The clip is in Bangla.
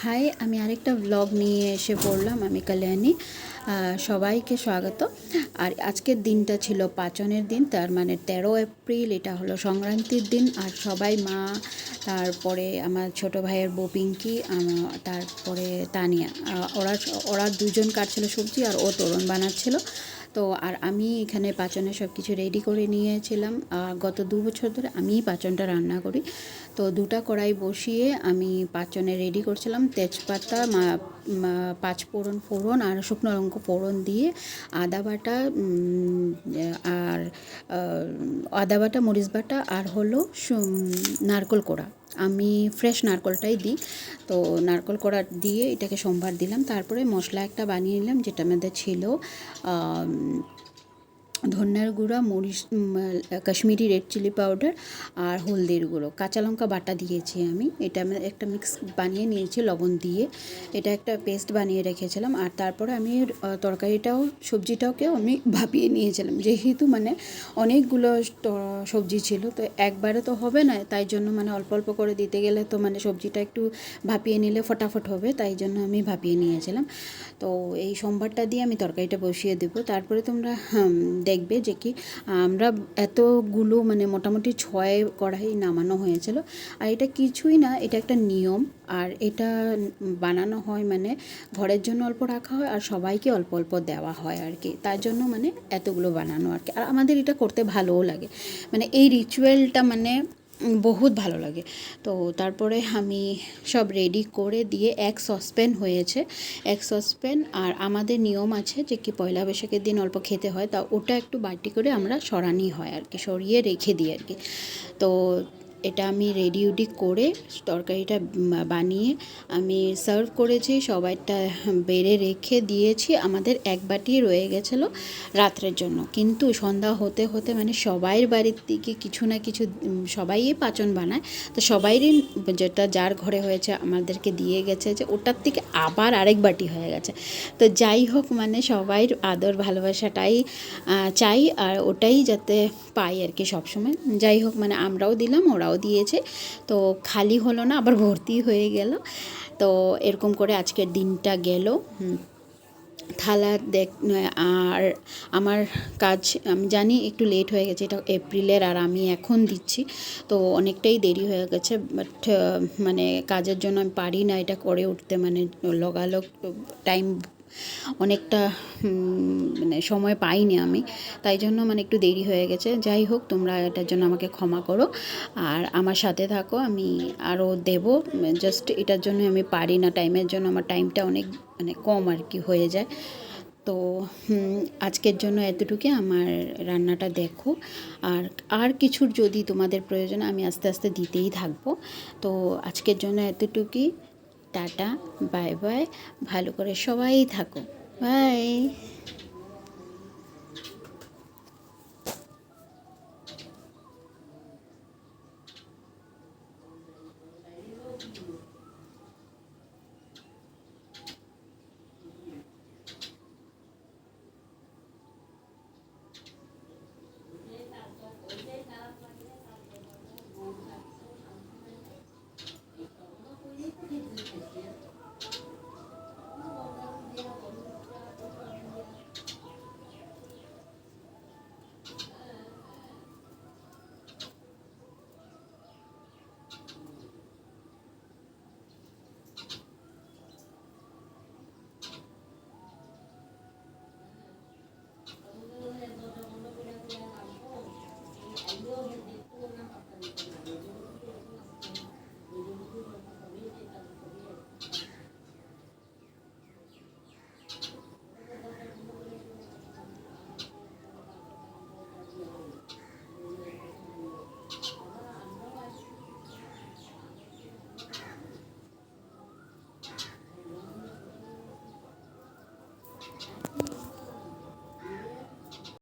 হাই, আমি আরেকটা ব্লগ নিয়ে এসে পড়লাম। আমি কল্যাণী। সবাইকে স্বাগত। আর আজকের দিনটা ছিল পাচনের দিন, তার মানে 13 এপ্রিল। এটা হলো সংক্রান্তির দিন। আর সবাই মা, তারপরে আমার ছোট ভাইয়ের বউ পিঙ্কি, তারপরে তানিয়া, ওরা ওরা দুজন কাটছিল সবজি আর ও তোরণ বানাচ্ছিল। তো আর আমি এখানে পাচনের সব কিছু রেডি করে নিয়েছিলাম। গত 2 বছর ধরে আমিই পাচনটা রান্না করি। তো 2টা কড়াই বসিয়ে আমি পাচনে রেডি করছিলাম। তেজপাতা, পাঁচফোড়ন আর শুকনো লঙ্কা ফোড়ন দিয়ে আদা বাটা, আর আদা বাটা, মরিচ বাটা আর হলো নারকেল কোড়া। আমি ফ্রেশ নারকেলটাই দিই। তো নারকেল কোড়া দিয়ে এটাকে সম্বার দিলাম। তারপরে মশলা একটা বানিয়ে নিলাম, যেটা আমাদের ছিল ধনিয়ার গুঁড়া, মরিচ, কাশ্মীরি রেড চিলি পাউডার আর হলদির গুঁড়ো, কাঁচা লঙ্কা বাটা দিয়েছি আমি। এটা আমি একটা মিক্স বানিয়ে নিয়েছি লবণ দিয়ে। এটা একটা পেস্ট বানিয়ে রেখেছিলাম। আর তারপরে আমি তরকারিটাও, সবজিটাকেও আমি ভাপিয়ে নিয়েছিলাম। যেহেতু মানে অনেকগুলো সবজি ছিল, তো একবারে তো হবে না, তাই জন্য মানে অল্প অল্প করে দিতে গেলে তো মানে সবজিটা একটু ভাপিয়ে নিলে ফটাফট হবে, তাই জন্য আমি ভাপিয়ে নিয়েছিলাম। তো এই সোমবারটা দিয়ে আমি তরকারিটা বসিয়ে দেবো। তারপরে তোমরা দেখবে যে কি আমরা এতগুলো মানে মোটামুটি 6 কড়াই নামানো হয়েছিল। আর এটা কিছুই না, এটা একটা নিয়ম। আর এটা বানানো হয় মানে ঘরের জন্য অল্প রাখা হয় আর সবাইকে অল্প অল্প দেওয়া হয় আর কি। তার জন্য মানে এতগুলো বানানো আর কি। আর আমাদের এটা করতে ভালোও লাগে, মানে এই রিচুয়ালটা মানে বহুত ভালো লাগে। তো তারপরে আমি সব রেডি করে দিয়ে এক সসপ্যান হয়েছে, এক সসপ্যান। আর আমাদের নিয়ম আছে যে কি পয়লা বৈশাখের দিন অল্প খেতে হয়, তা ওটা একটু বাটি করে আমরা সরানি হয় আর কি, সরিয়ে রেখে দিই আর কি। তো এটা আমি রেডি করে তরকারিটা বানিয়ে আমি সার্ভ করেছি, সবাইটা বেড়ে রেখে দিয়েছি। আমাদের এক বাটি রয়ে গেছিলো রাত্রের জন্য, কিন্তু সন্ধ্যা হতে হতে মানে সবাইয়ের বাড়ির দিকে কিছু না কিছু, সবাই পাচন বানায়, তো সবাইরই যেটা যার ঘরে হয়েছে আমাদেরকে দিয়ে গেছে, যে ওটার থেকে আবার আরেক বাটি হয়ে গেছে। তো যাই হোক, মানে সবাইর আদর ভালোবাসাটাই চাই, আর ওটাই যাতে পাই আর কি সবসময়। যাই হোক, মানে আমরাও দিলাম, ওরাও দিয়েছে, তো খালি হলো না, আবার ভর্তি হয়ে গেল। তো এরকম করে আজকের দিনটা গেল। থালা আর আমার কাজ আমি জানি একটু লেট হয়ে গেছে, এটা এপ্রিলের, আর আমি এখন দিচ্ছি, তো অনেকটাই দেরি হয়ে গেছে। বাট মানে কাজের জন্য আমি পারি না এটা করে উঠতে, মানে লগালগ টাইম অনেকটা মানে সময় পাইনি আমি, তাই জন্য মানে একটু দেরি হয়ে গেছে। যাই হোক, তোমরা এটার জন্য আমাকে ক্ষমা করো আর আমার সাথে থাকো, আমি আরও দেবো। জাস্ট এটার জন্য আমি পারি না, টাইমের জন্য আমার টাইমটা অনেক মানে কম আর কি হয়ে যায়। তো আজকের জন্য এতটুকু, আমার রান্নাটা দেখো। আর আর কিছুর যদি তোমাদের প্রয়োজন, আমি আস্তে আস্তে দিতেই থাকবো। তো আজকের জন্য এতটুকুই। টাটা, বাই বাই, ভালো করে সবাই থাকো, বাই।